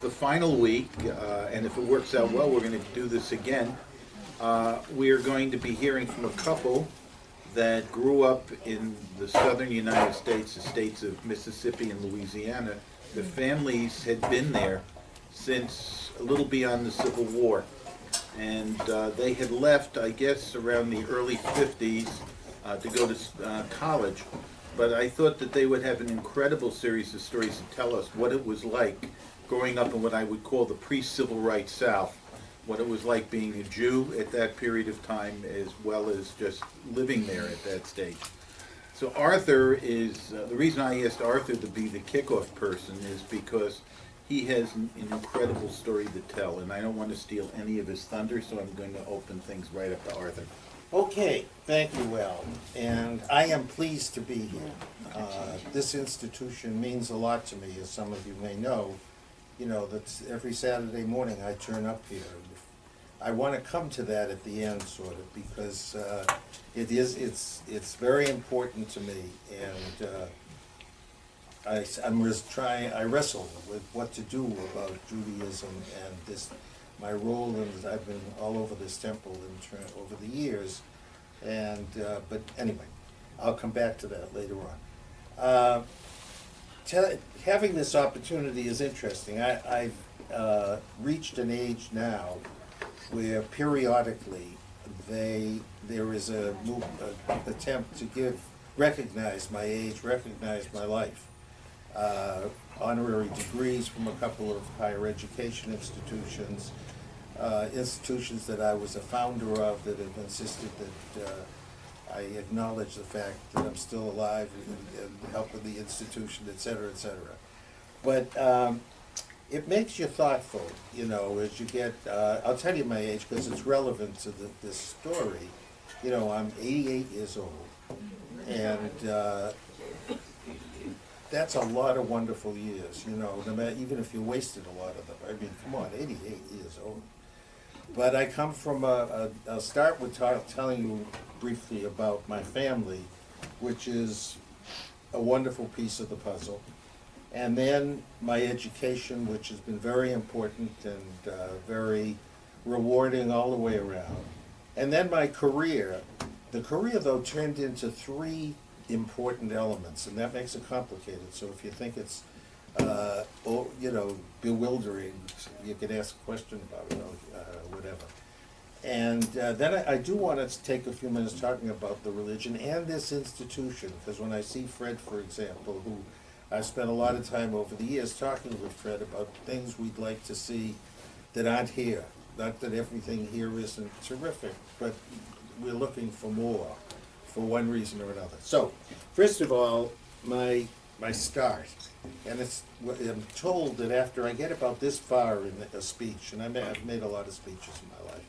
the final week, and if it works out well, we're going to do this again. We are going to be hearing from a couple that grew up in the southern United States, the states of Mississippi and Louisiana. The families had been there since a little beyond the Civil War. And they had left, I guess, around the early 50s to go to college. But I thought that they would have an incredible series of stories to tell us what it was like growing up in what I would call the pre-Civil Rights South, what it was like being a Jew at that period of time, as well as just living there at that stage. So Arthur is, the reason I asked Arthur to be the kickoff person is because he has an incredible story to tell, and I don't want to steal any of his thunder, so I'm going to open things right up to Arthur. Okay, thank you, Al, and I am pleased to be here. This institution means a lot to me, as some of you may know. You know, that's every Saturday morning I turn up here. I want to come to that at the end, sort of, because it's very important to me, and I wrestle with what to do about Judaism and this, my role in, I've been all over this temple over the years, and but anyway, I'll come back to that later on. Having this opportunity is interesting. I've reached an age now where periodically there is a attempt to recognize my age, recognize my life. Honorary degrees from a couple of higher education institutions, institutions that I was a founder of that have insisted that I acknowledge the fact that I'm still alive and helping the institution, et cetera, et cetera. But it makes you thoughtful, you know, as you get, I'll tell you my age because it's relevant to this story. You know, I'm 88 years old, and that's a lot of wonderful years, you know, no matter, even if you wasted a lot of them. I mean, come on, 88 years old. But I come from I'll start with telling you briefly about my family, which is a wonderful piece of the puzzle. And then my education, which has been very important and very rewarding all the way around. And then my career. The career, though, turned into three important elements, and that makes it complicated. So if you think it's, you know, bewildering, you can ask a question about it, whatever. And then I do want to take a few minutes talking about the religion and this institution, because when I see Fred, for example, who I've spent a lot of time over the years talking with Fred about things we'd like to see that aren't here. Not that everything here isn't terrific, but we're looking for more, for one reason or another. So, first of all, my start, and I'm told that after I get about this far in a speech, and I've made a lot of speeches in my life,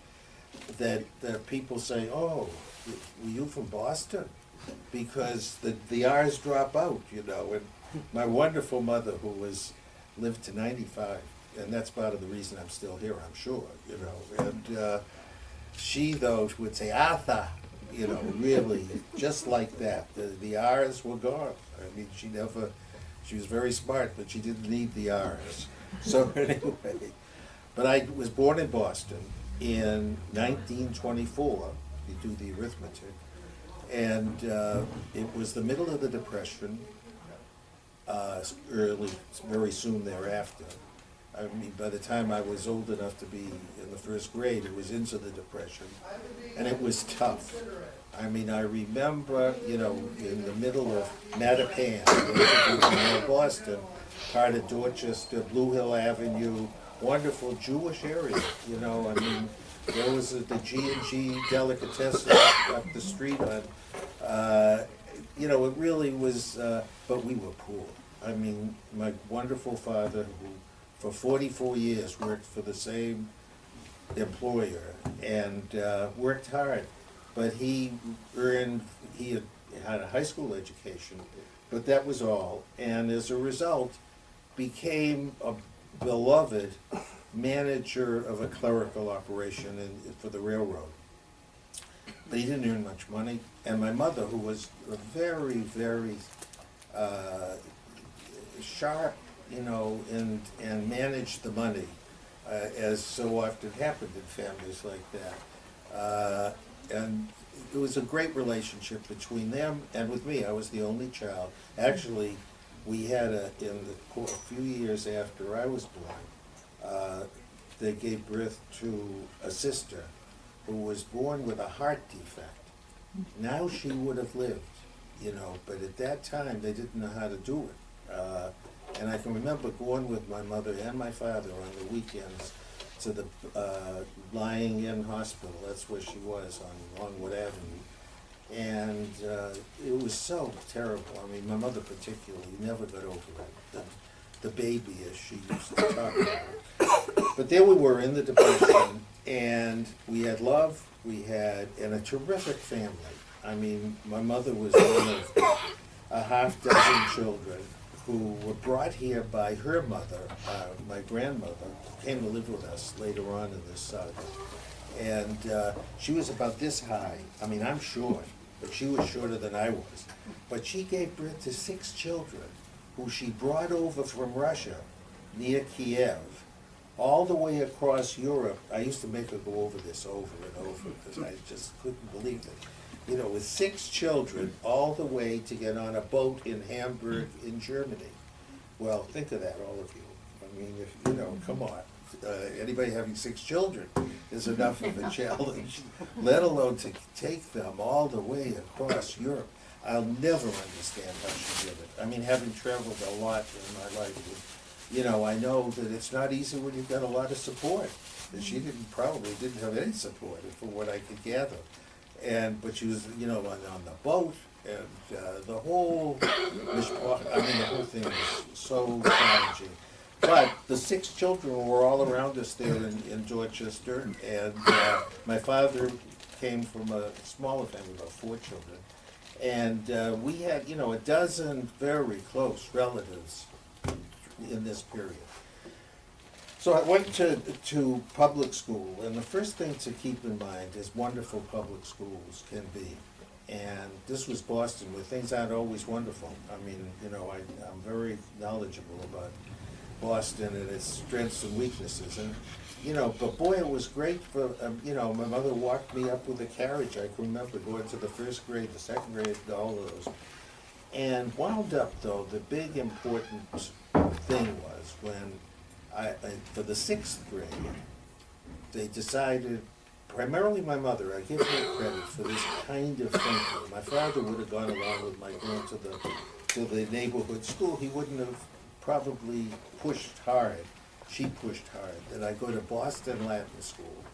that people say, "Oh, were you from Boston?" Because the R's drop out, you know. And my wonderful mother, who lived to 95, and that's part of the reason I'm still here, I'm sure, you know. And she, though, would say, "Arthur," you know, really, just like that. The R's were gone. I mean, she was very smart, but she didn't need the R's. So anyway, but I was born in Boston in 1924, you do the arithmetic, and it was the middle of the Depression, very soon thereafter. I mean, by the time I was old enough to be in the first grade, it was into the Depression, and it was tough. I mean, I remember, you know, in the middle of Mattapan, Boston, part of Dorchester, Blue Hill Avenue, wonderful Jewish area, you know. I mean, there was the G&G delicatessen up the street on, you know, it really was, but we were poor. I mean, my wonderful father, who for 44 years worked for the same employer and worked hard, but he had a high school education, but that was all, and as a result became a beloved manager of a clerical operation for the railroad. But he didn't earn much money, and my mother, who was a very, very sharp you know, and manage the money, as so often happened in families like that. And it was a great relationship between them and with me. I was the only child. Actually, we had a few years after I was born, they gave birth to a sister who was born with a heart defect. Now she would have lived, you know, but at that time, they didn't know how to do it. And I can remember going with my mother and my father on the weekends to the lying in hospital. That's where she was, on Longwood Avenue. And it was so terrible. I mean, my mother particularly never got over it. The baby, as she used to talk about. But there we were in the Depression, and we had love, and a terrific family. I mean, my mother was one of a half dozen children who were brought here by her mother, my grandmother, who came to live with us later on in this saga. And she was about this high. I mean, I'm short, but she was shorter than I was. But she gave birth to 6 children who she brought over from Russia, near Kiev, all the way across Europe. I used to make her go over this over and over because I just couldn't believe it. You know, with 6 children, all the way to get on a boat in Hamburg in Germany. Well, think of that, all of you. I mean, if, you know, come on. Anybody having 6 children is enough of a challenge, let alone to take them all the way across Europe. I'll never understand how she did it. I mean, having traveled a lot in my life, you know, I know that it's not easy when you've got a lot of support. And she probably didn't have any support, from what I could gather. But she was, you know, on the boat, and the whole, I mean, the whole thing was so challenging. But the 6 children were all around us there in Dorchester, and my father came from a smaller family, about 4 children. And we had, you know, a dozen very close relatives in this period. So I went to public school, and the first thing to keep in mind is wonderful public schools can be. And this was Boston, where things aren't always wonderful. I mean, you know, I'm very knowledgeable about Boston and its strengths and weaknesses. And, you know, but boy, it was great for, you know, my mother walked me up with a carriage. I can remember going to the 1st grade, the 2nd grade, all of those. And wound up, though, the big important thing was when for the 6th grade, they decided, primarily my mother, I give her credit for this kind of thinking. My father would have gone along with my going to the neighborhood school. He wouldn't have probably pushed hard. She pushed hard. That I go to Boston Latin School.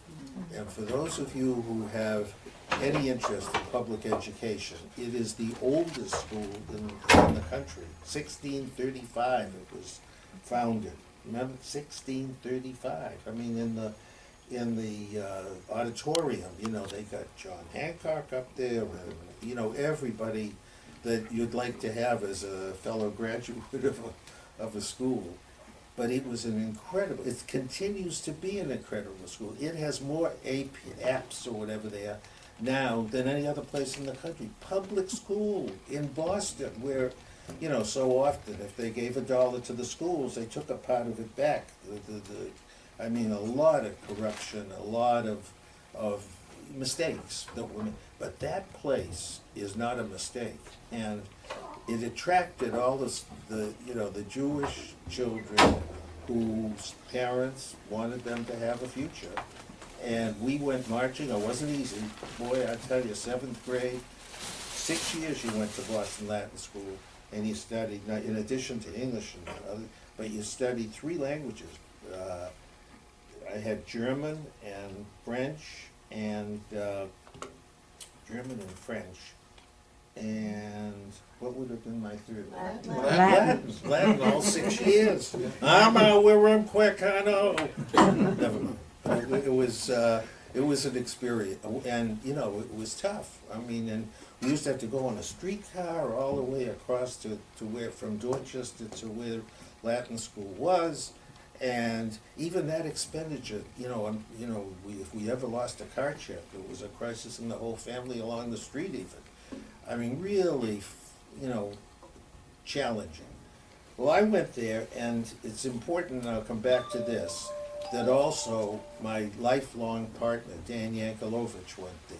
And for those of you who have any interest in public education, it is the oldest school in the country. 1635 it was founded. Remember, 1635. I mean, in the auditorium, you know, they got John Hancock up there, and, you know, everybody that you'd like to have as a fellow graduate of a school. But it was an incredible, it continues to be an incredible school. It has more apps or whatever they are now than any other place in the country. Public school in Boston, where, you know, so often if they gave $1 to the schools, they took a part of it back. I mean, a lot of corruption, a lot of mistakes that were made. But that place is not a mistake. And it attracted all the Jewish children whose parents wanted them to have a future. And we went marching. It wasn't easy. Boy, I tell you, 7th grade, 6 years you went to Boston Latin School, and you studied, in addition to English and other, but you studied 3 languages. I had German and French, and what would have been my third language? Latin, all 6 years. I'm out where I'm quick, I know. Never mind. It was an experience, and, you know, it was tough. I mean, and we used to have to go on a streetcar all the way across to where, from Dorchester to where Latin school was. And even that expenditure, if we ever lost a car check, it was a crisis in the whole family along the street even. I mean, really, challenging. Well, I went there, and it's important, and I'll come back to this, that also my lifelong partner, Dan Yankelovich, went there.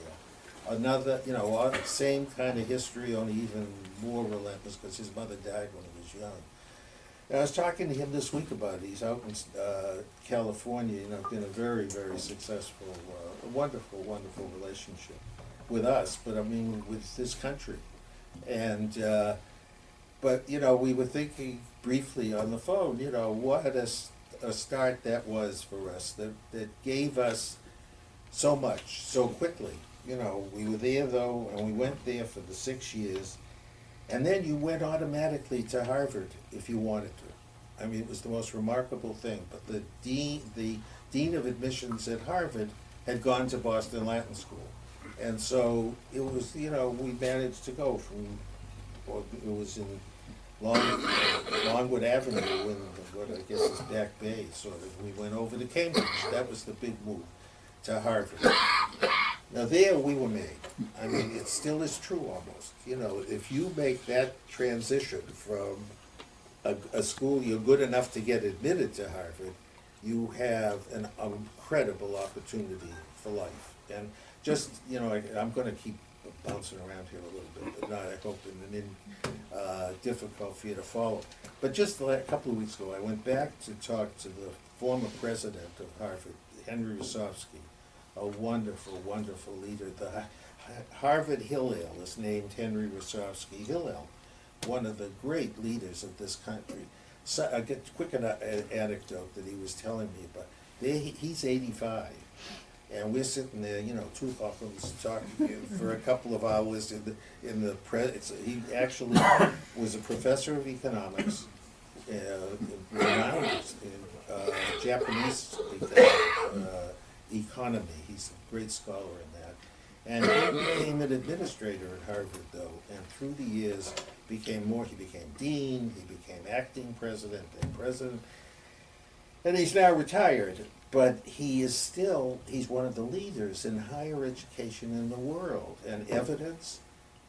Another, same kind of history, only even more relentless, because his mother died when he was young. And I was talking to him this week about it. He's out in California, been a very, very successful, wonderful, wonderful relationship with us, but I mean, with this country. And, but, we were thinking briefly on the phone, what a start that was for us, that gave us so much, so quickly. We were there though, and we went there for the 6 years, and then you went automatically to Harvard if you wanted to. I mean, it was the most remarkable thing, but the dean of admissions at Harvard had gone to Boston Latin School. And so it was, we managed to go from, well, it was in Longwood Avenue in what I guess is Back Bay, sort of. We went over to Cambridge. That was the big move to Harvard. Now there we were made. I mean, it still is true almost. If you make that transition from a school you're good enough to get admitted to Harvard, you have an incredible opportunity for life. And just, I'm going to keep bouncing around here a little bit, but not, I hope, difficult for you to follow. But just a couple of weeks ago, I went back to talk to the former president of Harvard, Henry Rosofsky, a wonderful, wonderful leader. The Harvard Hillel is named Henry Rosofsky Hillel, one of the great leaders of this country. So I get a quick anecdote that he was telling me about. He's 85. And we're sitting there, two Hawkins talking for a couple of hours he actually was a professor of economics, renowned in Japanese economy. He's a great scholar in that. And he became an administrator at Harvard, though, and through the years he became dean, he became acting president, and president, and he's now retired. But he's one of the leaders in higher education in the world. And evidence,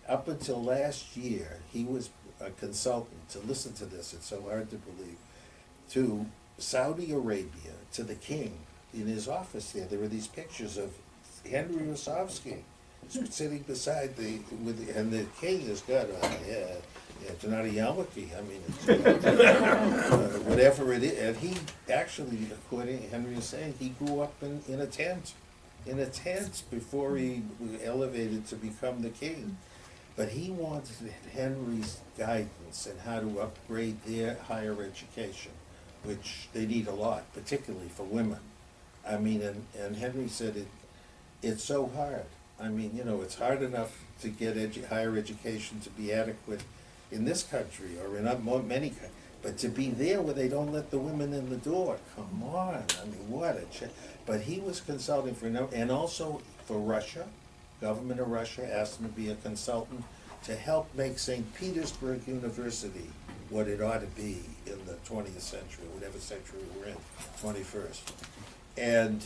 up until last year, he was a consultant, to listen to this, it's so hard to believe, to Saudi Arabia, to the king, in his office there. There were these pictures of Henry Rosofsky sitting beside and the king has got it's not a yarmulke, I mean, it's, whatever it is. And he actually, according to Henry is saying, he grew up in a tent before he was elevated to become the king. But he wanted Henry's guidance in how to upgrade their higher education, which they need a lot, particularly for women. I mean, and Henry said it's so hard. I mean, it's hard enough to get higher education to be adequate in this country or in many countries, but to be there where they don't let the women in the door, come on, I mean, what a But he was consulting and also for Russia. Government of Russia asked him to be a consultant to help make St. Petersburg University what it ought to be in the 20th century, whatever century we're in, 21st. And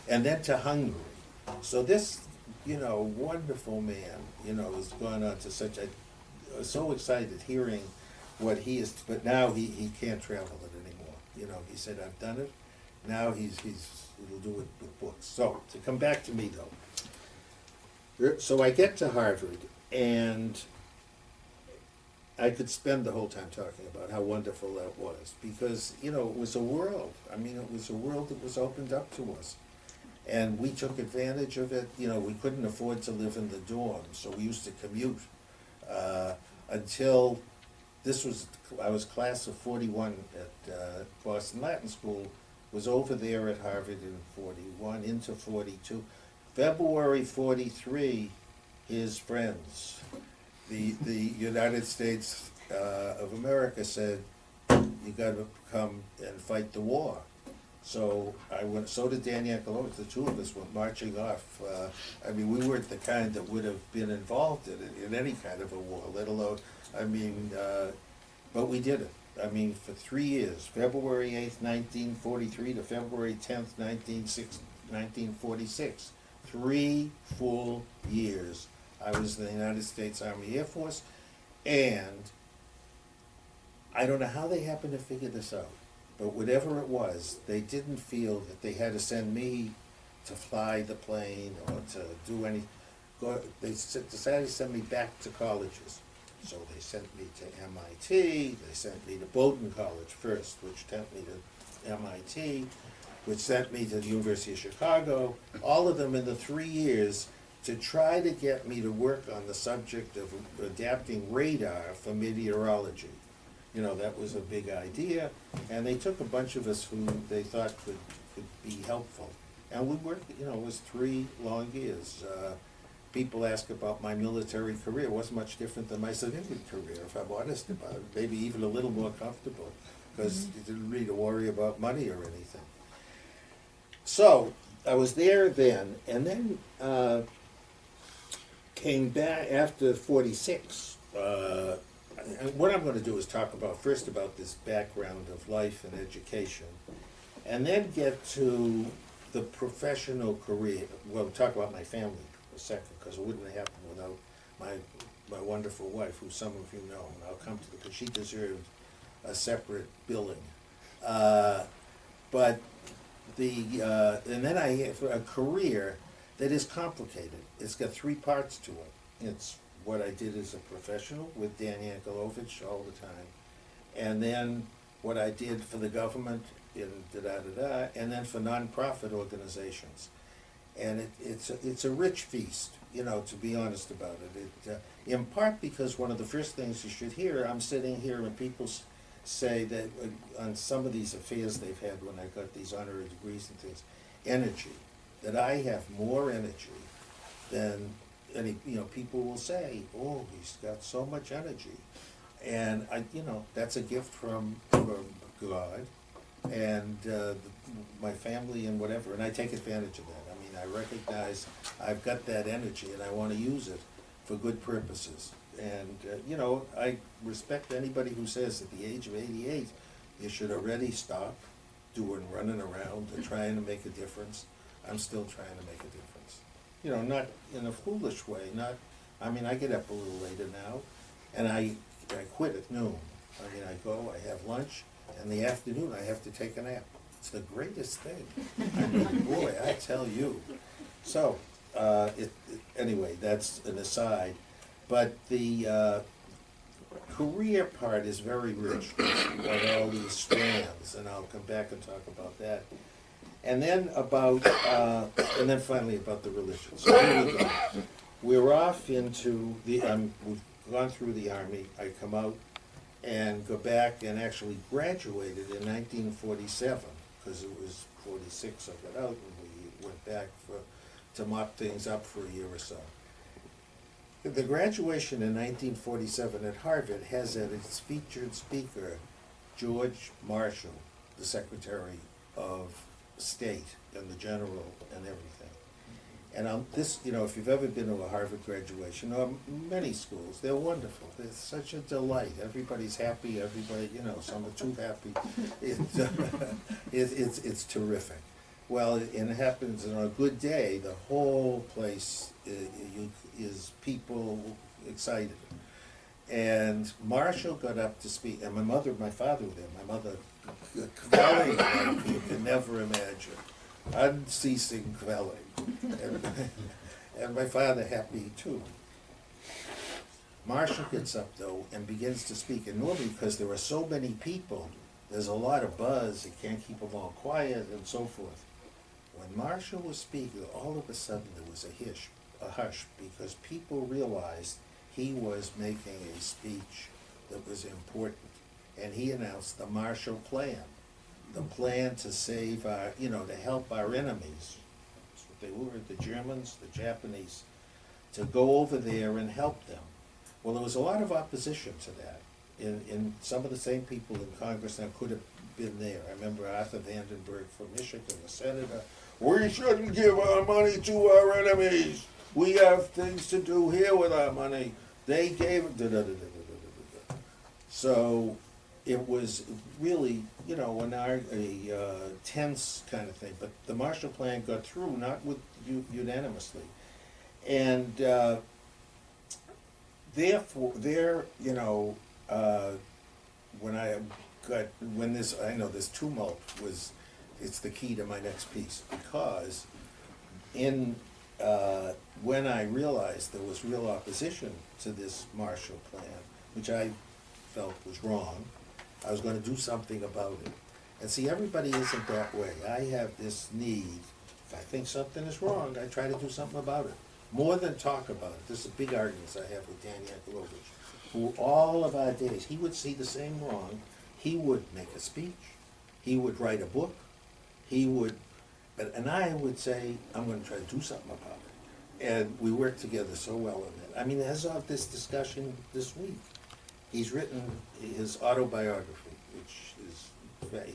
then to Hungary. So this, wonderful man, has gone on to such so excited hearing what he is, but now he can't travel it anymore. He said, I've done it. Now he'll do it with books. So to come back to me though. So I get to Harvard, and I could spend the whole time talking about how wonderful that was, because, it was a world. I mean, it was a world that was opened up to us. And we took advantage of it. We couldn't afford to live in the dorms, so we used to commute until I was class of 41 at Boston Latin School, was over there at Harvard in 41 into 42. February 43, his friends, the United States of America said, you gotta come and fight the war. So so did Dan Yankelovich. The two of us went marching off. I mean, we weren't the kind that would have been involved in any kind of a war, let alone, but we did it. I mean, for 3 years, February 8th, 1943 to February 10th, 1946. 3 full years. I was in the United States Army Air Force, and I don't know how they happened to figure this out, but whatever it was, they didn't feel that they had to send me to fly the plane or to do any, decided to send me back to colleges. So they sent me to MIT, they sent me to Bowdoin College first, which sent me to MIT, which sent me to the University of Chicago, all of them in the 3 years to try to get me to work on the subject of adapting radar for meteorology. You know, that was a big idea, and they took a bunch of us who they thought could be helpful. And we worked, you know, it was 3 long years. People ask about my military career. It wasn't much different than my civilian career, if I'm honest about it. Maybe even a little more comfortable, because you didn't really worry about money or anything. So, I was there then, and then came back after 46. And what I'm gonna do is talk first about this background of life and education, and then get to the professional career. Well, talk about my family for a second, because it wouldn't have happened without my wonderful wife, who some of you know, and I'll come to because she deserved a separate billing. But and then I have a career that is complicated. It's got 3 parts to it. It's what I did as a professional with Dan Yankelovich all the time, and then what I did for the government in da-da-da-da, and then for nonprofit organizations. And it's a rich feast, you know, to be honest about it. In part because one of the first things you should hear, I'm sitting here and people say that on some of these affairs they've had when I got these honorary degrees and things, energy, that I have more energy than any, you know, people will say, oh, he's got so much energy. And you know, that's a gift from God and my family and whatever, and I take advantage of that. I mean, I recognize I've got that energy and I want to use it for good purposes. And you know, I respect anybody who says at the age of 88, you should already stop running around and trying to make a difference. I'm still trying to make a difference. You know, not in a foolish way, I mean, I get up a little later now, and I quit at noon. I mean, I go, I have lunch, and in the afternoon I have to take a nap. It's the greatest thing. I mean, boy, I tell you. So, anyway, that's an aside. But the career part is very rich with all these strands, and I'll come back and talk about that. And then and then finally about the religion. So here we go. We're off into we've gone through the Army. I come out and go back and actually graduated in 1947, because it was 46 I got out, and we went back to mop things up for a year or so. The graduation in 1947 at Harvard has as its featured speaker George Marshall, the Secretary of State and the General and everything. And this, you know, if you've ever been to a Harvard graduation, or many schools, they're wonderful. They're such a delight. Everybody's happy. Everybody, you know, some are too happy. It's terrific. Well, and it happens on a good day. The whole place is people excited. And Marshall got up to speak, and my father was there. My mother, quelling like you can never imagine, unceasing quelling, and my father happy too. Marshall gets up though and begins to speak, and normally because there are so many people, there's a lot of buzz. You can't keep them all quiet and so forth. When Marshall was speaking, all of a sudden there was a hush, because people realized he was making a speech that was important. And he announced the Marshall Plan, the plan to save our, you know, to help our enemies. That's what they were, the Germans, the Japanese, to go over there and help them. Well, there was a lot of opposition to that. In some of the same people in Congress that could have been there. I remember Arthur Vandenberg from Michigan, the senator. We shouldn't give our money to our enemies. We have things to do here with our money. They gave it. So it was really, you know, a tense kind of thing. But the Marshall Plan got through, not unanimously. And therefore, you know, when I know this tumult it's the key to my next piece, because when I realized there was real opposition to this Marshall Plan, which I felt was wrong, I was gonna do something about it. And see, everybody isn't that way. I have this need, if I think something is wrong, I try to do something about it. More than talk about it. This is big arguments I have with Dan Yankelovich, who all of our days, he would see the same wrong, he would make a speech, he would write a book, and I would say, I'm gonna try to do something about it. And we worked together so well on that. I mean, as of this discussion this week, he's written his autobiography, which is,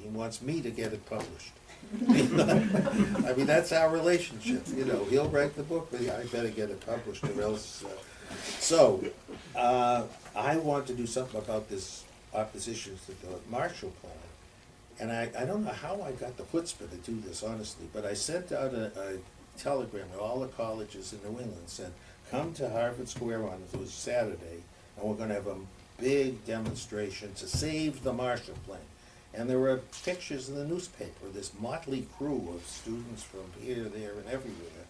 he wants me to get it published. I mean, that's our relationship, he'll write the book, but I better get it published or else. I want to do something about this opposition to the Marshall Plan. And I don't know how I got the chutzpah to do this, honestly, but I sent out a telegram to all the colleges in New England, said, come to Harvard Square it was Saturday, and we're gonna have a big demonstration to save the Marshall Plan. And there were pictures in the newspaper, this motley crew of students from here, there, and everywhere.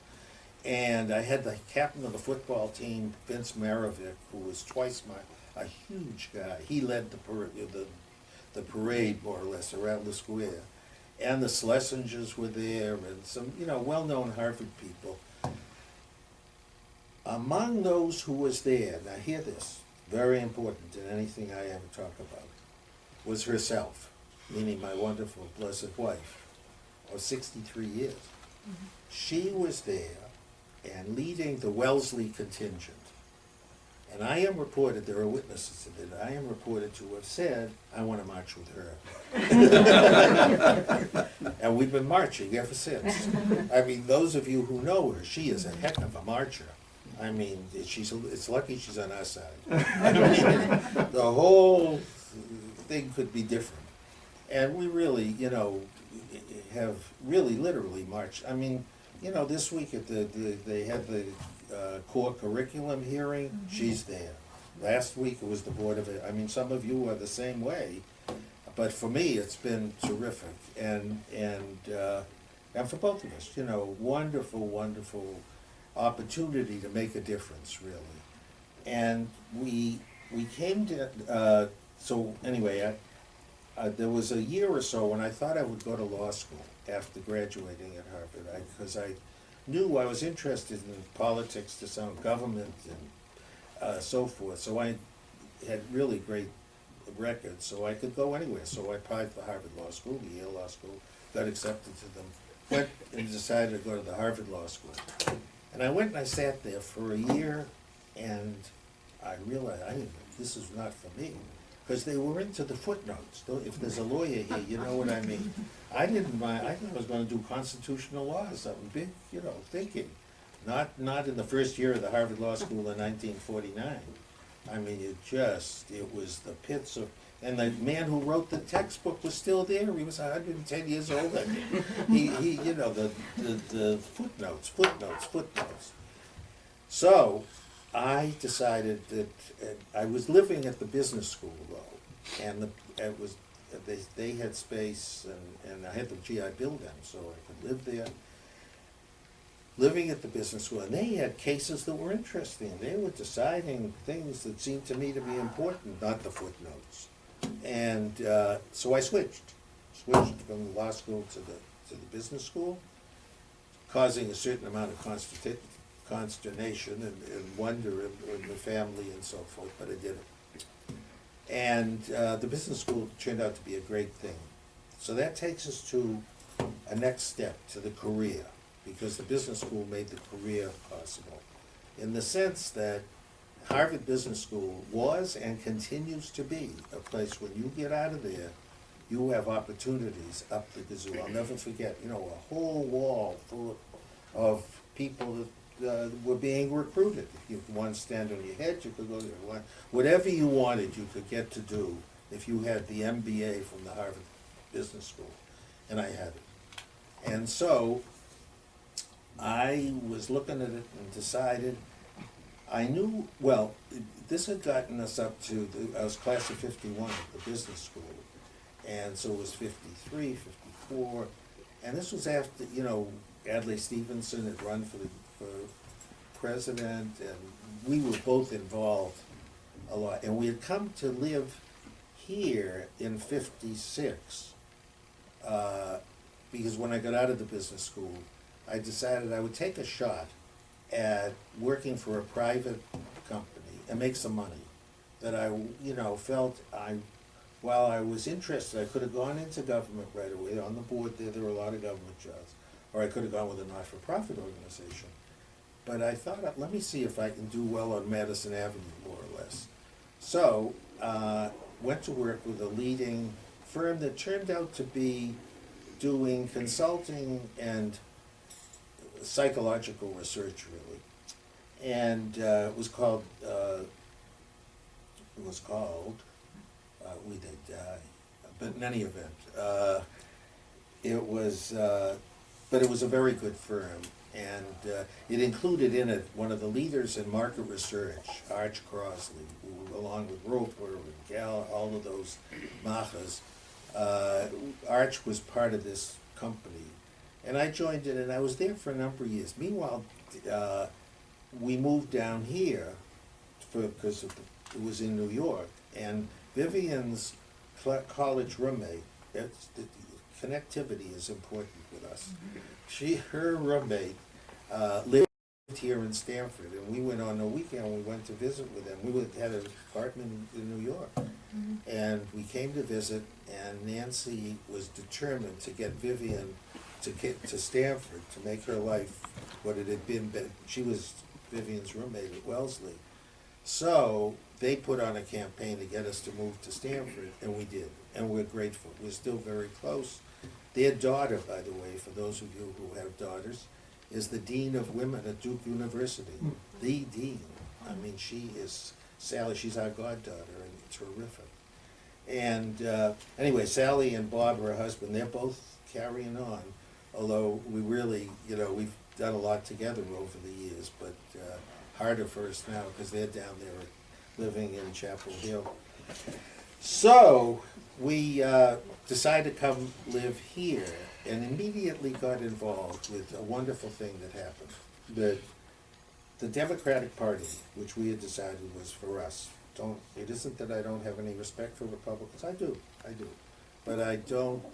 And I had the captain of the football team, Vince Marovic, who was twice a huge guy. He led the parade, more or less, around the square. And the Schlesingers were there, and some, well-known Harvard people. Among those who was there, now hear this, very important in anything I ever talk about, was herself, meaning my wonderful, blessed wife, of 63 years. Mm-hmm. She was there and leading the Wellesley contingent. And I am reported, there are witnesses to it, I am reported to have said, I want to march with her. And we've been marching ever since. I mean, those of you who know her, she is a heck of a marcher. I mean, it's lucky she's on our side. I mean, the whole thing could be different. And we really, have really literally marched. I mean, this week they had the core curriculum hearing, she's there. Last week it was the Board of It. I mean, some of you are the same way, but for me it's been terrific. And for both of us, wonderful, wonderful opportunity to make a difference, really. And we came to, so anyway, there was a year or so when I thought I would go to law school after graduating at Harvard, because I knew I was interested in politics, to some government and so forth. So I had really great records, so I could go anywhere. So I applied for Harvard Law School, the Yale Law School, got accepted to them, went and decided to go to the Harvard Law School. And I went and I sat there for a year, and I realized this is not for me. Because they were into the footnotes. If there's a lawyer here, you know what I mean. I didn't mind. I thought I was going to do constitutional law or something big, thinking. Not in the first year of the Harvard Law School in 1949. I mean, it was the pits of, and the man who wrote the textbook was still there. He was 110 years old. He the footnotes. So I decided that I was living at the business school though, and they had space, and I had I billed them so I could live there. Living at the business school, and they had cases that were interesting. They were deciding things that seemed to me to be important, not the footnotes. And so I switched from the law school to the business school, causing a certain amount of consternation and wonder in the family and so forth, but I did it. And the business school turned out to be a great thing. So that takes us to a next step, to the career, because the business school made the career possible, in the sense that Harvard Business School was and continues to be a place when you get out of there, you have opportunities up the gazoo. I'll never forget, a whole wall full of people that were being recruited. If you wanted to stand on your head, you could go there. Whatever you wanted, you could get to do if you had the MBA from the Harvard Business School. And I had it. And so I was looking at it and decided I knew, well, this had gotten us up to, I was class of 51 at the business school. And so it was 53, 54, and this was after, Adlai Stevenson had run for president, and we were both involved a lot. And we had come to live here in 56, because when I got out of the business school, I decided I would take a shot at working for a private company and make some money. That I, felt while I was interested, I could have gone into government right away. On the board there were a lot of government jobs. Or I could have gone with a not-for-profit organization. But I thought, let me see if I can do well on Madison Avenue, more or less. So, went to work with a leading firm that turned out to be doing consulting and psychological research, really. And it was called, we did, but in any event, but it was a very good firm, and it included in it one of the leaders in market research, Arch Crosley, who, along with Roper and Gal, all of those Machas. Arch was part of this company, and I joined it, and I was there for a number of years. Meanwhile, we moved down here because it was in New York, and Vivian's college roommate, connectivity is important with us. Her roommate lived here in Stamford, and we went on a weekend, we went to visit with them. We had an apartment in New York, and we came to visit, and Nancy was determined to get Vivian to Stamford, to make her life what it had been. She was Vivian's roommate at Wellesley. So they put on a campaign to get us to move to Stamford, and we did, and we're grateful. We're still very close. Their daughter, by the way, for those of you who have daughters, is the Dean of Women at Duke University. The Dean. I mean, she is, Sally, she's our goddaughter, and terrific. And anyway, Sally and Bob, her husband, they're both carrying on, although we really, we've done a lot together over the years, but harder for us now because they're down there living in Chapel Hill. So we decided to come live here and immediately got involved with a wonderful thing that happened. The Democratic Party, which we had decided was for us. It isn't that I don't have any respect for Republicans. I do. But I don't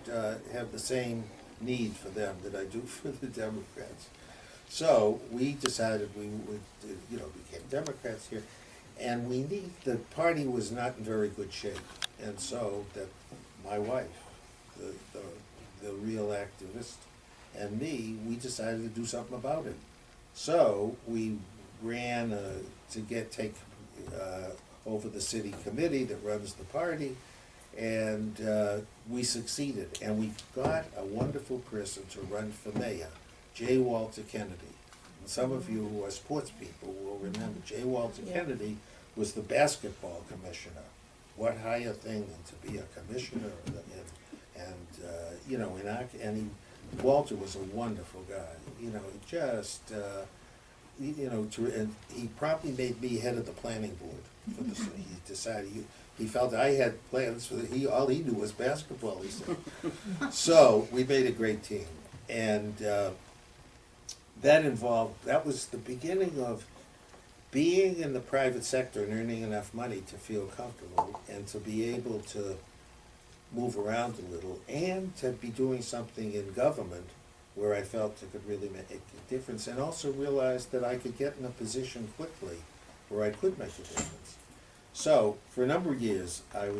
have the same need for them that I do for the Democrats. So we decided we would, became Democrats here, and the party was not in very good shape, and so that my wife, the real activist, and me, we decided to do something about it. So we ran to take over the city committee that runs the party, and we succeeded, and we got a wonderful person to run for mayor. J. Walter Kennedy. And some of you who are sports people will remember J. Walter Kennedy was the basketball commissioner. What higher thing than to be a commissioner? And Walter was a wonderful guy. And he promptly made me head of the planning board for the city. He decided he felt I had plans for all he knew was basketball, he said. So we made a great team, and that was the beginning of being in the private sector and earning enough money to feel comfortable and to be able to move around a little and to be doing something in government where I felt I could really make a difference, and also realized that I could get in a position quickly where I could make a difference. So for a number of years, I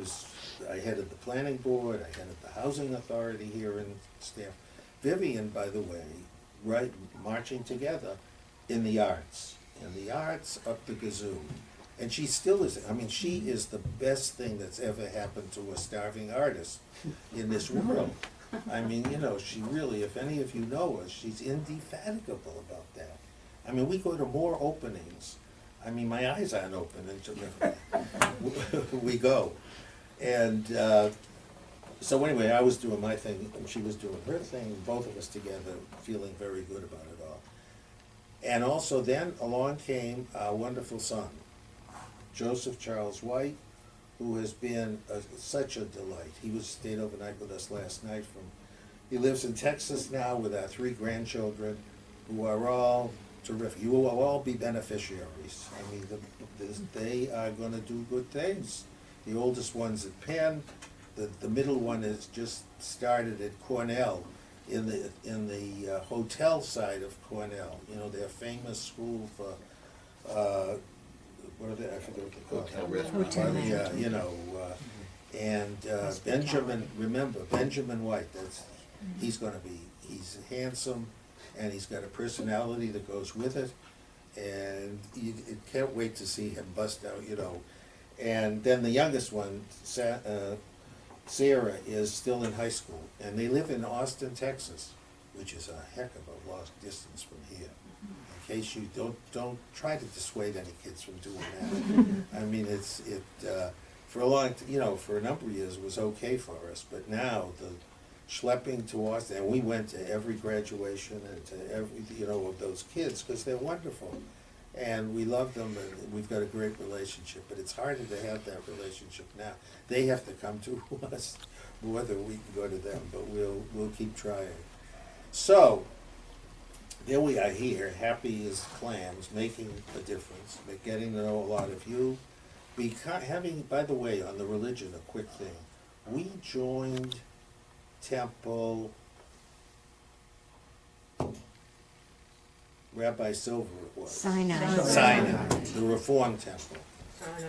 headed the planning board, I headed the housing authority here in Stamford. Vivian, by the way, marching together in the arts up the gazoo. And she still is, she is the best thing that's ever happened to a starving artist in this world. She really, if any of you know her, she's indefatigable about that. We go to more openings. My eyes aren't open until we go. And so anyway, I was doing my thing, and she was doing her thing, both of us together, feeling very good about it all. And also then along came our wonderful son, Joseph Charles White, who has been such a delight. He stayed overnight with us last night he lives in Texas now with our 3 grandchildren, who are all terrific. You will all be beneficiaries. I mean, they are gonna do good things. The oldest one's at Penn, the middle one has just started at Cornell, in the hotel side of Cornell. You know, their famous school for, what are they, I forget what they call it. Hotel restaurant. Yeah, you know, and Benjamin White, he's he's handsome, and he's got a personality that goes with it, and you can't wait to see him bust out, you know. And then the youngest one, Sarah, is still in high school, and they live in Austin, Texas, which is a heck of a long distance from here. In case you don't try to dissuade any kids from doing that. I mean, for a long, for a number of years it was okay for us, but now the schlepping to Austin, and we went to every graduation and to every, of those kids, because they're wonderful. And we love them, and we've got a great relationship, but it's harder to have that relationship now. They have to come to us more than we can go to them, but we'll keep trying. So, there we are here, happy as clams, making a difference, but getting to know a lot of you. By the way, on the religion, a quick thing. We joined Temple, Rabbi Silver it was. Sinai, the Reform Temple.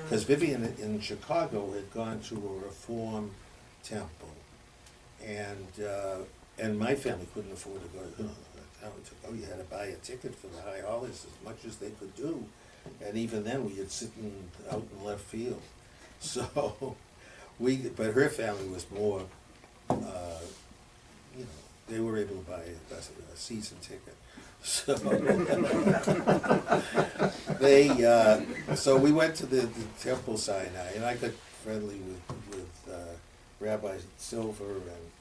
Because Vivian in Chicago had gone to a Reform Temple, and my family couldn't afford to go. You had to buy a ticket for the High Hollies as much as they could do, and even then we had sitting out in left field. So but her family was more, they were able to buy a season ticket. So so we went to the Temple Sinai, and I got friendly with Rabbi Silver, and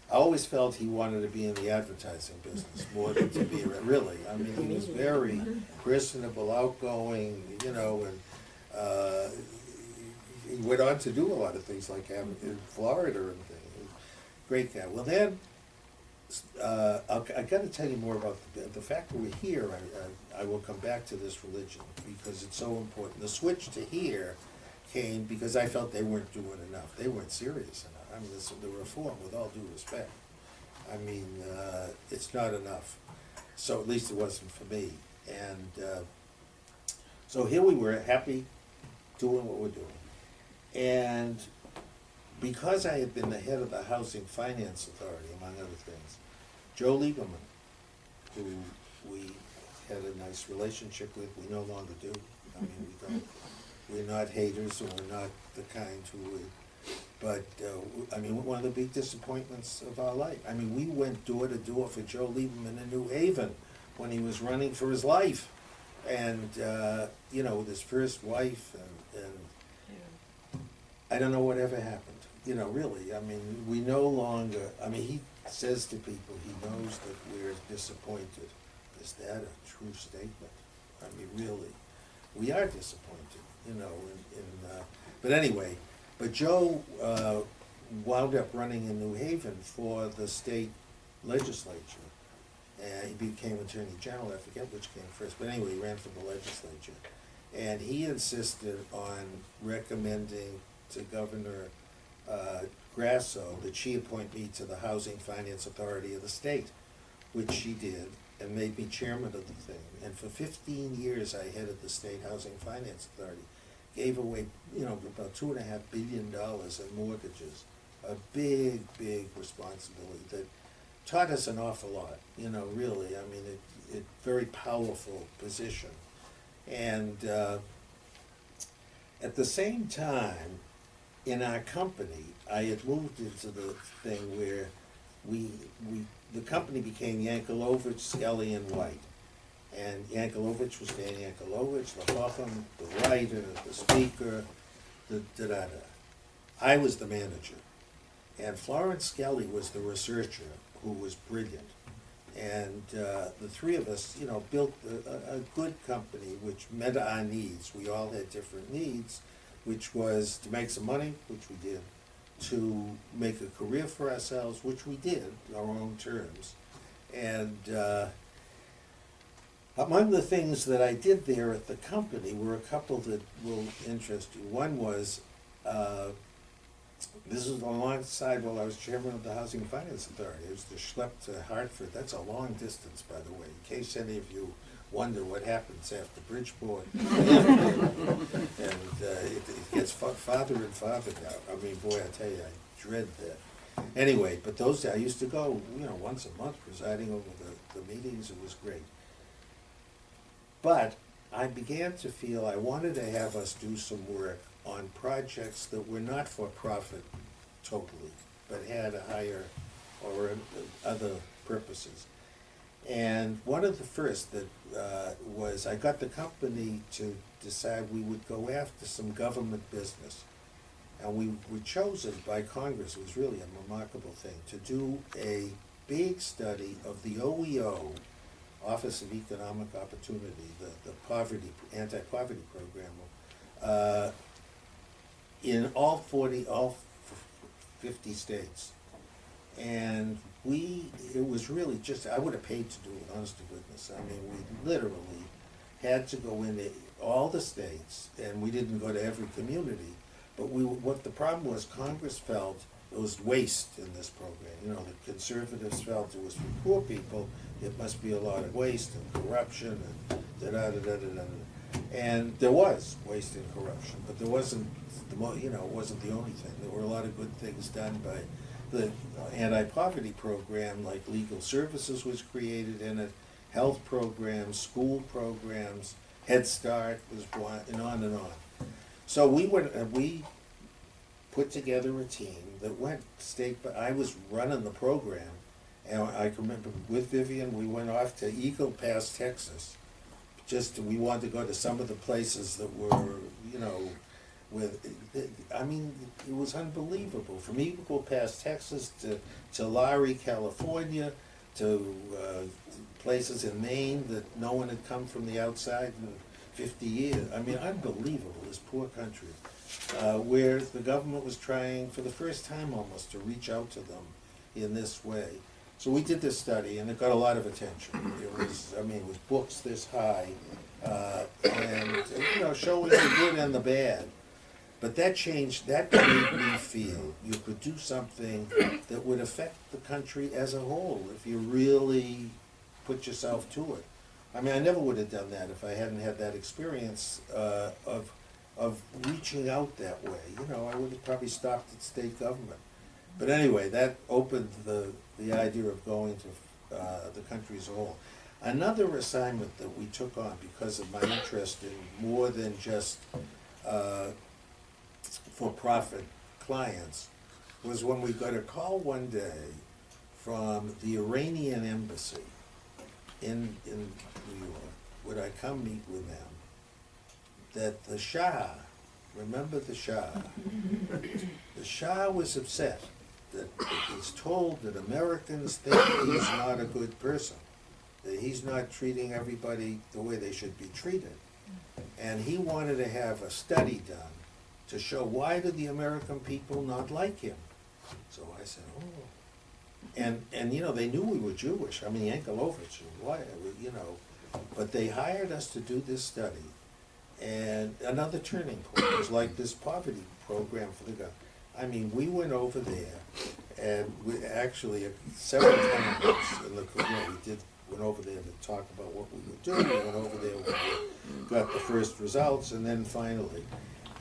I always felt he wanted to be in the advertising business more than to be really. I mean, he was very personable, outgoing, and he went on to do a lot of things like in Florida and things. Great guy. Well, then. I got to tell you more about the fact that we're here. I will come back to this religion because it's so important. The switch to here came because I felt they weren't doing enough. They weren't serious enough. I mean, the reform, with all due respect, I mean, it's not enough. So at least it wasn't for me. And so here we were, happy, doing what we're doing. And because I had been the head of the Housing Finance Authority, among other things, Joe Lieberman, who we had a nice relationship with, we no longer do. I mean, we're not haters, and we're not the kind who would, but, I mean, one of the big disappointments of our life. I mean, we went door to door for Joe Lieberman in New Haven when he was running for his life. And, with his first wife, and I don't know whatever happened. Really, I mean, we no longer, he says to people he knows that we're disappointed. Is that a true statement? I mean, really, we are disappointed, but anyway, but Joe wound up running in New Haven for the state legislature. And he became Attorney General, I forget which came first, but anyway, he ran for the legislature. And he insisted on recommending to Governor Grasso that she appoint me to the Housing Finance Authority of the state, which she did, and made me chairman of the thing. And for 15 years I headed the State Housing Finance Authority, gave away, about $2.5 billion in mortgages, a big, big responsibility that taught us an awful lot, really. I mean, it very powerful position. And at the same time, in our company, I had moved into the thing where the company became Yankelovich, Skelly, and White. And Yankelovich was Dan Yankelovich, the Chacham, the writer, the speaker, the da-da-da. I was the manager. And Florence Skelly was the researcher, who was brilliant. And the three of us, you know, built a good company which met our needs. We all had different needs, which was to make some money, which we did, to make a career for ourselves, which we did, on our own terms. And among the things that I did there at the company were a couple that will interest you. One was, this was alongside while I was chairman of the Housing and Finance Authority. It was the schlep to Hartford. That's a long distance, by the way, in case any of you wonder what happens after Bridgeport. And it gets farther and farther now. I mean, boy, I tell you, I dread that. Anyway, but those, I used to go, you know, once a month presiding over the meetings. It was great. But I began to feel I wanted to have us do some work on projects that were not for profit totally, but had a higher or other purposes. And one of the first that was, I got the company to decide we would go after some government business. And we were chosen by Congress, it was really a remarkable thing, to do a big study of the OEO, Office of Economic Opportunity, the poverty, anti-poverty program, in all 50 states. And it was really just, I would have paid to do it, honest to goodness. I mean, we literally had to go into all the states, and we didn't go to every community. But what the problem was, Congress felt there was waste in this program. You know, the conservatives felt it was for poor people, it must be a lot of waste and corruption and da-da-da-da-da-da. And there was waste and corruption, but there wasn't, you know, it wasn't the only thing. There were a lot of good things done by the anti-poverty program, like legal services was created in it, health programs, school programs, Head Start was one, and on and on. So we put together a team that went state, but I was running the program, and I can remember with Vivian, we went off to Eagle Pass, Texas. We wanted to go to some of the places that were, you know, I mean, it was unbelievable. From Eagle Pass, Texas to Larry, California, to places in Maine that no one had come from the outside in 50 years. I mean, unbelievable, this poor country, where the government was trying for the first time almost to reach out to them in this way. So we did this study, and it got a lot of attention. It was, I mean, it was books this high, and, you know, showing the good and the bad. But that changed, that made me feel you could do something that would affect the country as a whole if you really put yourself to it. I mean, I never would have done that if I hadn't had that experience of reaching out that way. You know, I would have probably stopped at state government. But anyway, that opened the idea of going to the country as a whole. Another assignment that we took on because of my interest in more than just for-profit clients was when we got a call one day from the Iranian embassy in New York. Would I come meet with them? That the Shah, remember the Shah? The Shah was upset that he's told that Americans think he's not a good person, that he's not treating everybody the way they should be treated. And he wanted to have a study done to show why do the American people not like him. So I said, oh. And you know, they knew we were Jewish. I mean, Yankelovich, why, you know. But they hired us to do this study. And another turning point was like this poverty program for the guy. I mean, we went over there, and we actually several times, in the, you know, went over there to talk about what we were doing. We went over there, we got the first results, and then finally.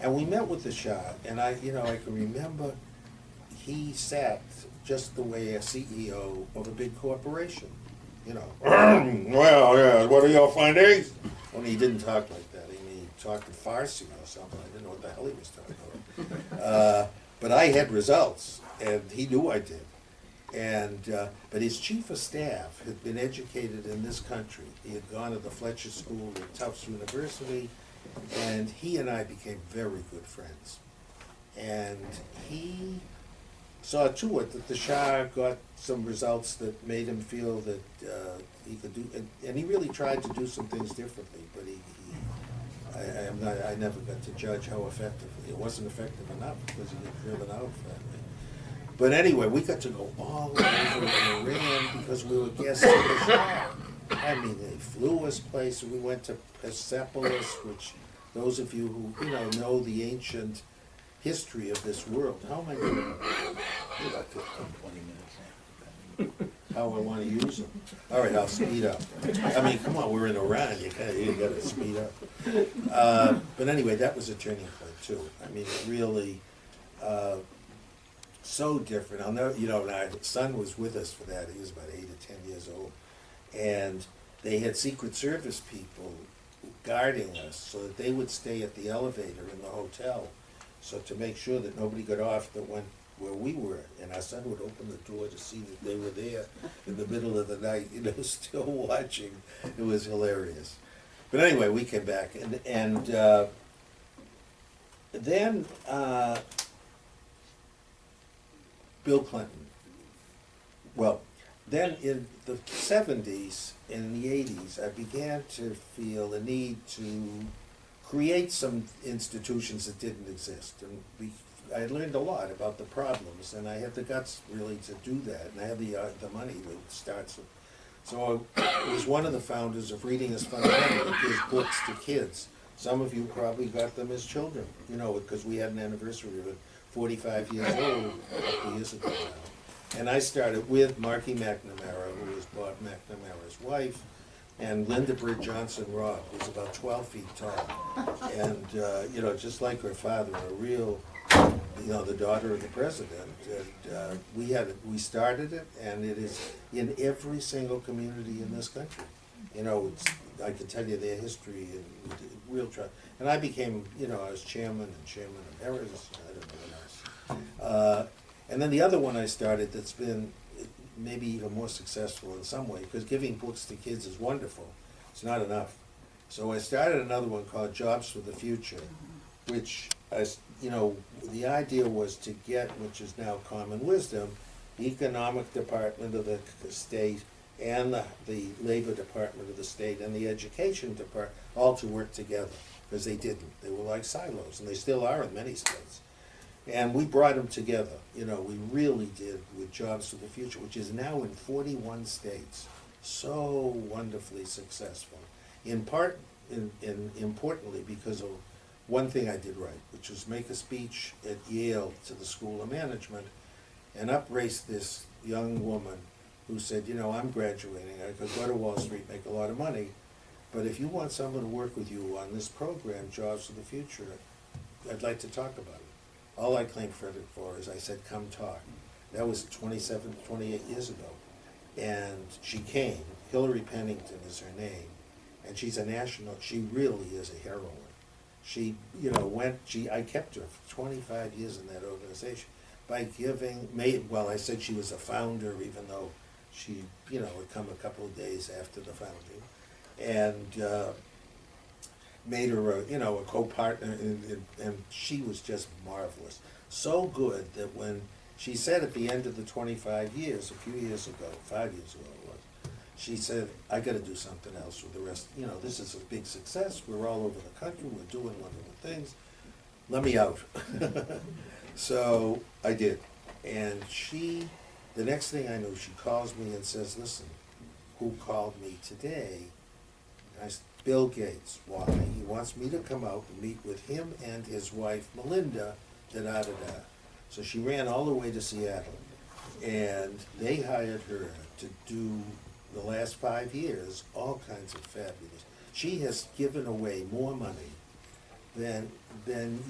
And we met with the Shah, and I can remember he sat just the way a CEO of a big corporation, you know. Well, yeah, what are your findings? Only he didn't talk like that. I mean, he talked in Farsi or something. I didn't know what the hell he was talking about. But I had results, and he knew I did. And but his chief of staff had been educated in this country. He had gone to the Fletcher School at Tufts University, and he and I became very good friends. And he saw to it that the Shah got some results that made him feel that he could do, and he really tried to do some things differently, but I never got to judge how effective. It wasn't effective enough because he got driven out finally. But anyway, we got to go all over Iran because we were guests of the Shah. I mean, they flew us places. We went to Persepolis, which those of you who know the ancient history of this world. How am I doing? About 15, 20 minutes. How I want to use them. All right, I'll speed up. I mean, come on, we're in Iran. You got to speed up. But anyway, that was a turning point too. I mean, it really so different. I'll know. My son was with us for that. He was about 8 or 10 years old, and they had Secret Service people guarding us so that they would stay at the elevator in the hotel, so to make sure that nobody got off that went where we were, and our son would open the door to see that they were there in the middle of the night, still watching. It was hilarious. But anyway, we came back, and then Bill Clinton. Well, then in the 70s and the 80s, I began to feel a need to create some institutions that didn't exist, and I learned a lot about the problems, and I had the guts really to do that, and I had the money to start some. So I was one of the founders of Reading is Fundamental, that gives books to kids. Some of you probably got them as children, because we had an anniversary of it, 45 years old, a couple years ago now. And I started with Marky McNamara, who was Bob McNamara's wife, and Linda Britt Johnson Robb, who's about 12 feet tall. And, just like her father, a real, the daughter of the president. And we started it, and it is in every single community in this country. I can tell you their history and real trust. And I became, I was chairman emeritus, I don't know what else. And then the other one I started that's been maybe even more successful in some way, because giving books to kids is wonderful. It's not enough. So I started another one called Jobs for the Future, which, the idea was to get, which is now common wisdom, the economic department of the state and the labor department of the state and the education department all to work together, because they didn't. They were like silos, and they still are in many states. And we brought them together, we really did, with Jobs for the Future, which is now in 41 states. So wonderfully successful. In part, importantly, because of one thing I did right, which was make a speech at Yale to the School of Management and uprace this young woman who said, I'm graduating, I could go to Wall Street, make a lot of money, but if you want someone to work with you on this program, Jobs for the Future, I'd like to talk about it. All I claim credit for is I said, come talk. That was 28 years ago. And she came. Hillary Pennington is her name. And she's a national, she really is a heroine. She, I kept her for 25 years in that organization by I said she was a founder, even though she, had come a couple of days after the founding. And made her a co-partner, and she was just marvelous. So good that when she said at the end of the 25 years, a few years ago, 5 years ago it was, she said, I gotta do something else with the rest. This is a big success. We're all over the country. We're doing wonderful things. Let me out. So I did. And the next thing I knew, she calls me and says, listen, who called me today? And I said, Bill Gates. Why? He wants me to come out and meet with him and his wife, Melinda, da-da-da-da. So she ran all the way to Seattle, and they hired her to do the last 5 years, all kinds of fabulous. She has given away more money than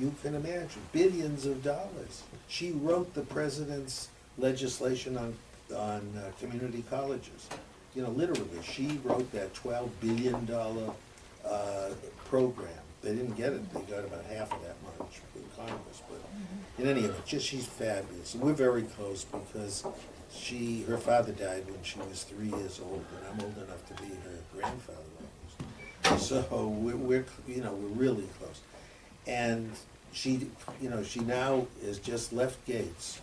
you can imagine, billions of dollars. She wrote the president's legislation on community colleges. Literally, she wrote that $12 billion program. They didn't get it. They got about half of that much in Congress. But in any event, she's fabulous. And we're very close because her father died when she was 3 years old, and I'm old enough to be her grandfather almost. So we're really close. And she now has just left Gates,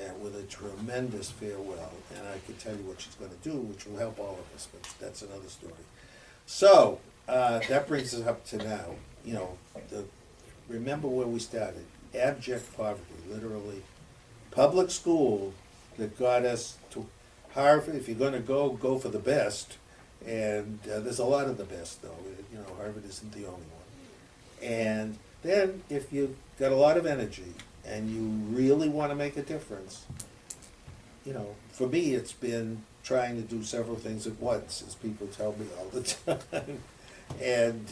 and with a tremendous farewell, and I can tell you what she's gonna do, which will help all of us, but that's another story. So, that brings us up to now, you know, remember where we started, abject poverty, literally, public school that got us to Harvard. If you're gonna go for the best, and there's a lot of the best though, you know, Harvard isn't the only one. And then if you've got a lot of energy and you really wanna make a difference, you know, for me, it's been trying to do several things at once, as people tell me all the time. And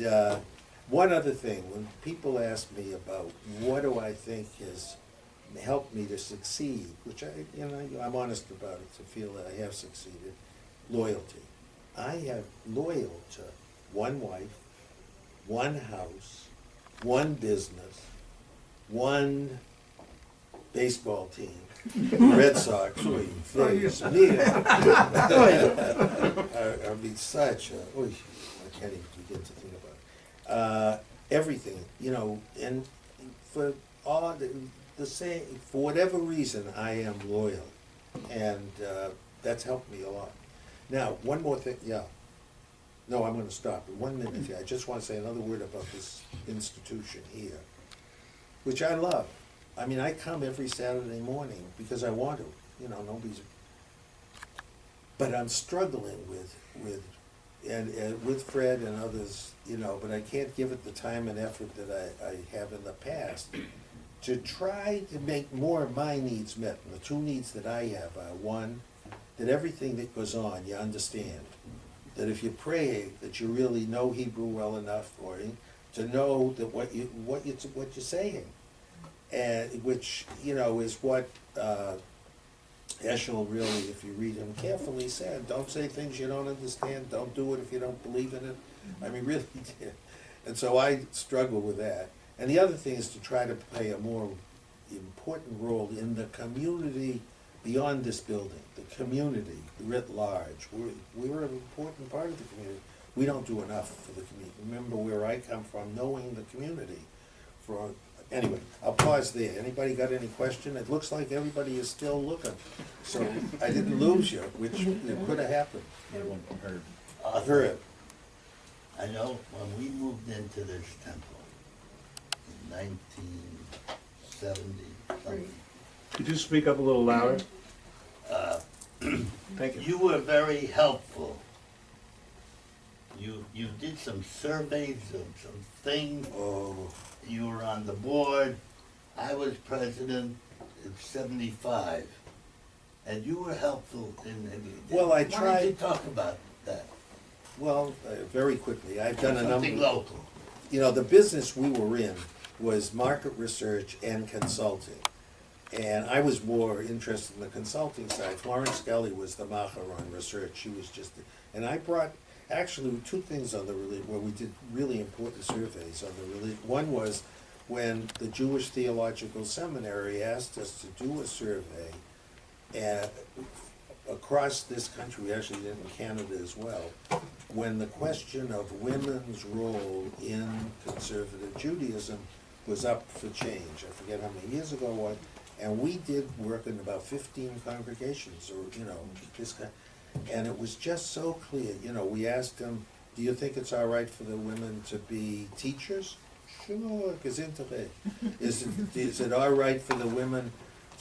one other thing, when people ask me about what do I think has helped me to succeed, which I'm honest about it, to feel that I have succeeded, loyalty. I have loyal to one wife, one house, one business, one baseball team, Red Sox, I mean, such a, I can't even begin to think about it. Everything, you know, and for all the same, for whatever reason, I am loyal, and that's helped me a lot. Now, one more thing, yeah. No, I'm gonna stop in 1 minute here. I just wanna say another word about this institution here, which I love. I mean, I come every Saturday morning because I want to, you know, nobody's, but I'm struggling with Fred and others, you know, but I can't give it the time and effort that I have in the past to try to make more of my needs met. And the two needs that I have are, one, that everything that goes on, you understand. That if you pray, that you really know Hebrew well enough, or to know that what you're saying. And which, you know, is what Eshel really, if you read him carefully, said. Don't say things you don't understand, don't do it if you don't believe in it. I mean, really did. And so I struggle with that. And the other thing is to try to play a more important role in the community beyond this building, the community writ large. We're an important part of the community. We don't do enough for the community. Remember where I come from, knowing the community. Anyway, I'll pause there. Anybody got any question? It looks like everybody is still looking. So I didn't lose you, which it could have happened. I've heard. I know when we moved into this temple in 1970 something, Could you speak up a little louder? Thank you. you were very helpful. You did some surveys of some things. Oh, You were on the board. I was president in '75, and you were helpful in. Well, I Why don't you tried- talk about that? well, very quickly, I've done a number. Something local. You know, the business we were in was market research and consulting. And I was more interested in the consulting side. Florence Scully was the macher on research. She was just, and I brought actually two things on the religion, where we did really important surveys on the religion. One was when the Jewish Theological Seminary asked us to do a survey across this country, we actually did in Canada as well, when the question of women's role in conservative Judaism was up for change. I forget how many years ago it was, and we did work in about 15 congregations, or, you know, this kind. And it was just so clear, you know, we asked them, do you think it's all right for the women to be teachers? Sure, gesundheit. Is it all right for the women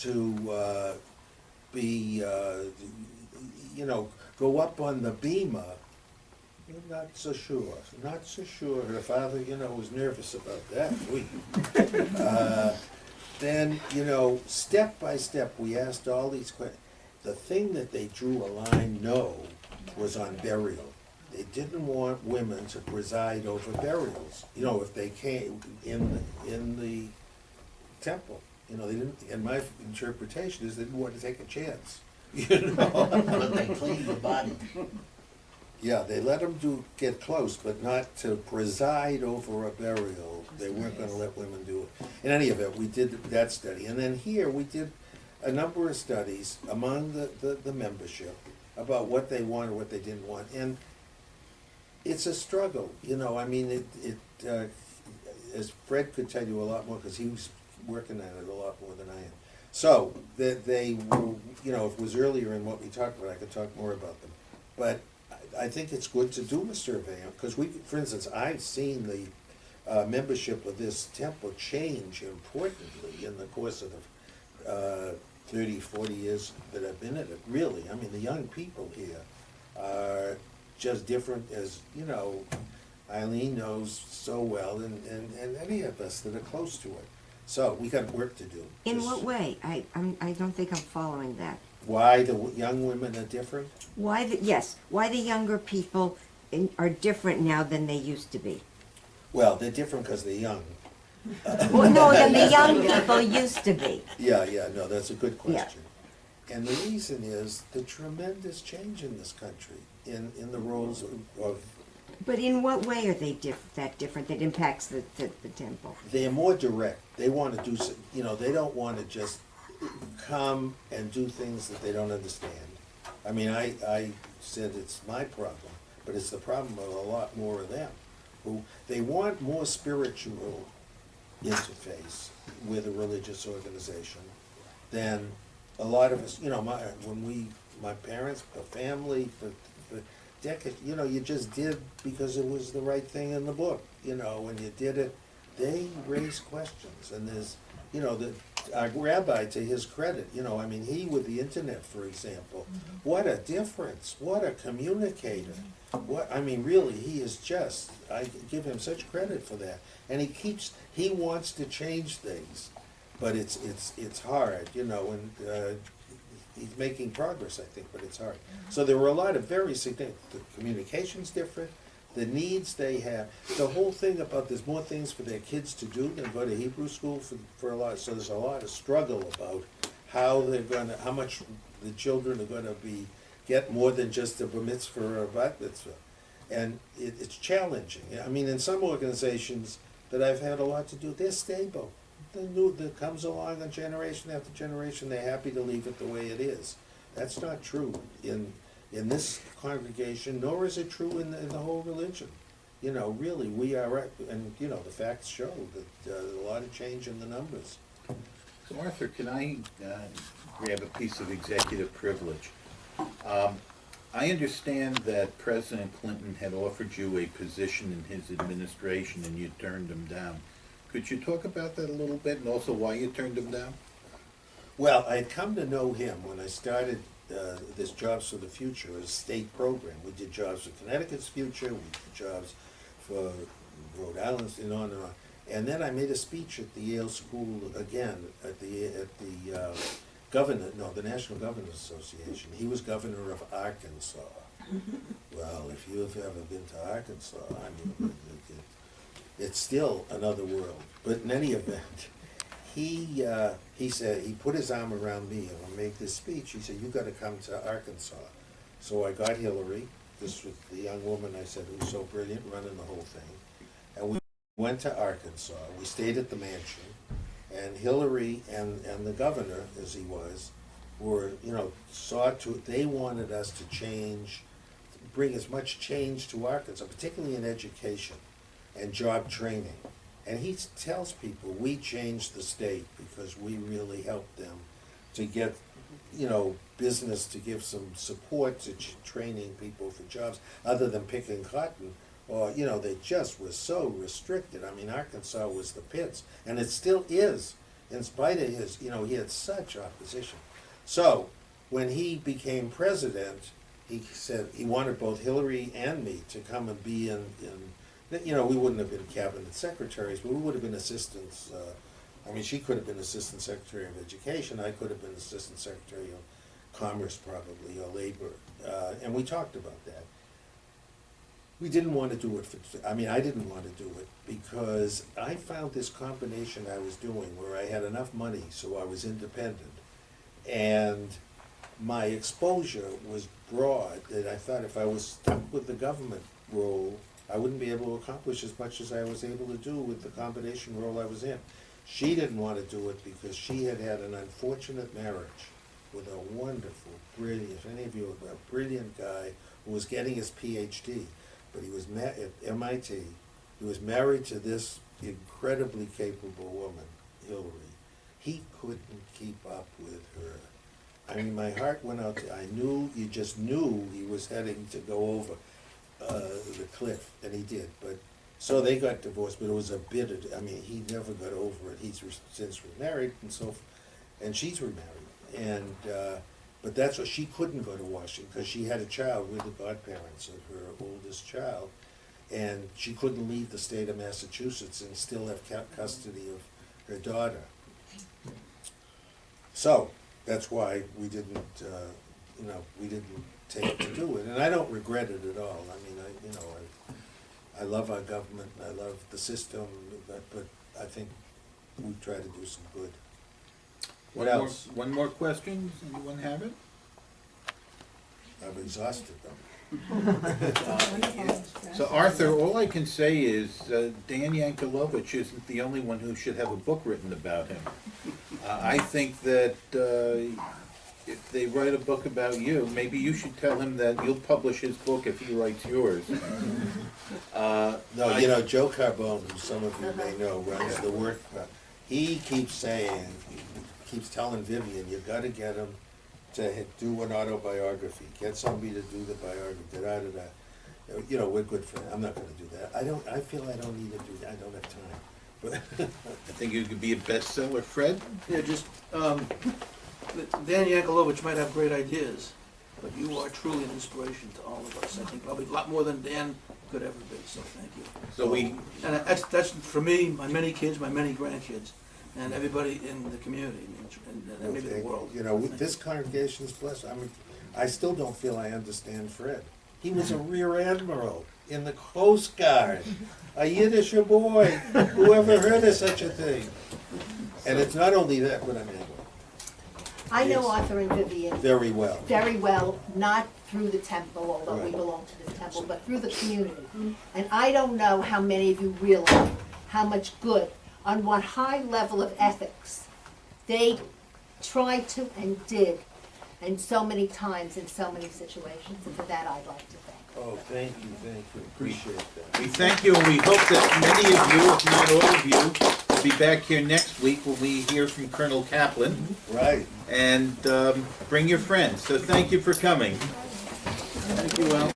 to be, you know, go up on the bema? Not so sure, not so sure. Her father, you know, was nervous about that. Then, you know, step by step, we asked all these questions. The thing that they drew a line no was on burial. They didn't want women to preside over burials, you know, if they came in the temple. You know, they didn't, and my interpretation is they didn't want to take a chance, you know? But they cleaned the body. Yeah, they let them get close, but not to preside over a burial. They weren't gonna let women do it. In any event, we did that study. And then here, we did a number of studies among the membership about what they wanted, what they didn't want. And it's a struggle, you know, I mean, as Fred could tell you a lot more, because he was working on it a lot more than I am. So, they were, you know, if it was earlier in what we talked about, I could talk more about them. But I think it's good to do a survey, because we, for instance, I've seen the membership of this temple change importantly in the course of the 30, 40 years that I've been in it, really. I mean, the young people here are just different, as, you know, Eileen knows so well, and any of us that are close to it. So, we got work to do. In Just what way? I don't think I'm following that. Why the young women are different? Why the younger people are different now than they used to be? Well, they're different because they're young. Well, no, than the young people used to be. Yeah, no, that's a good question. And the reason is the tremendous change in this country, in the roles of, But in what way are they that different that impacts the temple? they're more direct. They want to do, you know, they don't want to just come and do things that they don't understand. I mean, I said it's my problem, but it's the problem of a lot more of them, who, they want more spiritual interface with a religious organization than a lot of us, you know, my parents, the family, for decades, you know, you just did because it was the right thing in the book, you know, when you did it, they raise questions, and there's, you know, our rabbi, to his credit, you know, I mean, he with the internet, for example, what a difference, what a communicator, what, I mean, really, he is just, I give him such credit for that, and he wants to change things, but it's hard, you know, and he's making progress, I think, but it's hard. So there were a lot of very significant, the communication's different, the needs they have, the whole thing about there's more things for their kids to do than go to Hebrew school for a lot, so there's a lot of struggle about how much the children are gonna get more than just a bar mitzvah or a bat mitzvah. And it's challenging. I mean, in some organizations that I've had a lot to do, they're stable. The new that comes along on generation after generation, they're happy to leave it the way it is. That's not true in this congregation, nor is it true in the whole religion. You know, really, we are, and you know, the facts show that there's a lot of change in the numbers. So Arthur, can I grab a piece of executive privilege? I understand that President Clinton had offered you a position in his administration and you turned him down. Could you talk about that a little bit, and also why you turned him down? Well, I had come to know him when I started this Jobs for the Future, a state program. We did jobs for Connecticut's future, we did jobs for Rhode Island's, and on and on. And then I made a speech at the Yale School again, at the the National Governors Association. He was governor of Arkansas. Well, if you've ever been to Arkansas, I mean, it's still another world. But in any event, he said, he put his arm around me and I made this speech. He said, you gotta come to Arkansas. So I got Hillary, this was the young woman I said who was so brilliant running the whole thing. And we went to Arkansas, we stayed at the mansion, and Hillary and the governor, as he was, were, you know, they wanted us to change, bring as much change to Arkansas, particularly in education and job training. And he tells people, we changed the state because we really helped them to get, you know, business to give some support to training people for jobs, other than picking cotton, or, you know, they just were so restricted. I mean, Arkansas was the pits, and it still is, in spite of his, you know, he had such opposition. So, when he became president, he said he wanted both Hillary and me to come and be in you know, we wouldn't have been cabinet secretaries, but we would have been assistants. I mean, she could have been assistant secretary of education. I could have been assistant secretary of commerce, probably, or labor. And we talked about that. We didn't want to do it I didn't want to do it because I found this combination I was doing where I had enough money so I was independent. And my exposure was broad that I thought if I was stuck with the government role, I wouldn't be able to accomplish as much as I was able to do with the combination role I was in. She didn't want to do it because she had had an unfortunate marriage with a wonderful, brilliant, if any of you are a brilliant guy who was getting his PhD, but he was at MIT. He was married to this incredibly capable woman, Hillary, he couldn't keep up with her. I mean, my heart went out to, I knew, you just knew he was heading to go over the cliff, and he did, but, so they got divorced, but it was a bitter, I mean, he never got over it, he's since remarried and so, and she's remarried, and, but that's what, she couldn't go to Washington, because she had a child with the godparents of her oldest child, and she couldn't leave the state of Massachusetts and still have custody of her daughter. So, that's why we didn't, we didn't take to do it, and I don't regret it at all. I mean, I love our government, I love the system, but I think we try to do some good. What else? One more question, anyone have it? I've exhausted them. So Arthur, all I can say is Dan Yankelovich isn't the only one who should have a book written about him. I think that if they write a book about you, maybe you should tell him that you'll publish his book if he writes yours. No, you know, Joe Carbone, who some of you may know, runs the work, he keeps saying, keeps telling Vivian, you gotta get him to do an autobiography, get somebody to do the biography, da-da-da-da. You know, we're good friends, I'm not gonna do that. I feel I don't need to do that, I don't have time. But I think you could be a bestseller, Fred. Yeah, just, Dan Yankelovich might have great ideas, but you are truly an inspiration to all of us. I think probably a lot more than Dan could ever be, so thank you. So we, And that's for me, my many kids, my many grandkids, and everybody in the community, and maybe the world. You know, this congregation's blessed. I still don't feel I understand Fred. He was a rear admiral in the Coast Guard, a Yiddish boy. Who ever heard of such a thing? And it's not only that, but I mean, I know Yes. Arthur and Vivian very well. very well, not through the temple, although we Right. belong to the temple, but through the community. And I don't know how many of you realize how much good, on what high level of ethics they tried to and did, and so many times in so many situations. And for that, I'd like to thank them. Oh, thank you, appreciate that. we thank you and we hope that many of you, if not all of you, will be back here next week when we hear from Colonel Kaplan. Right. And bring your friends. So thank you for coming. Thank you, Al.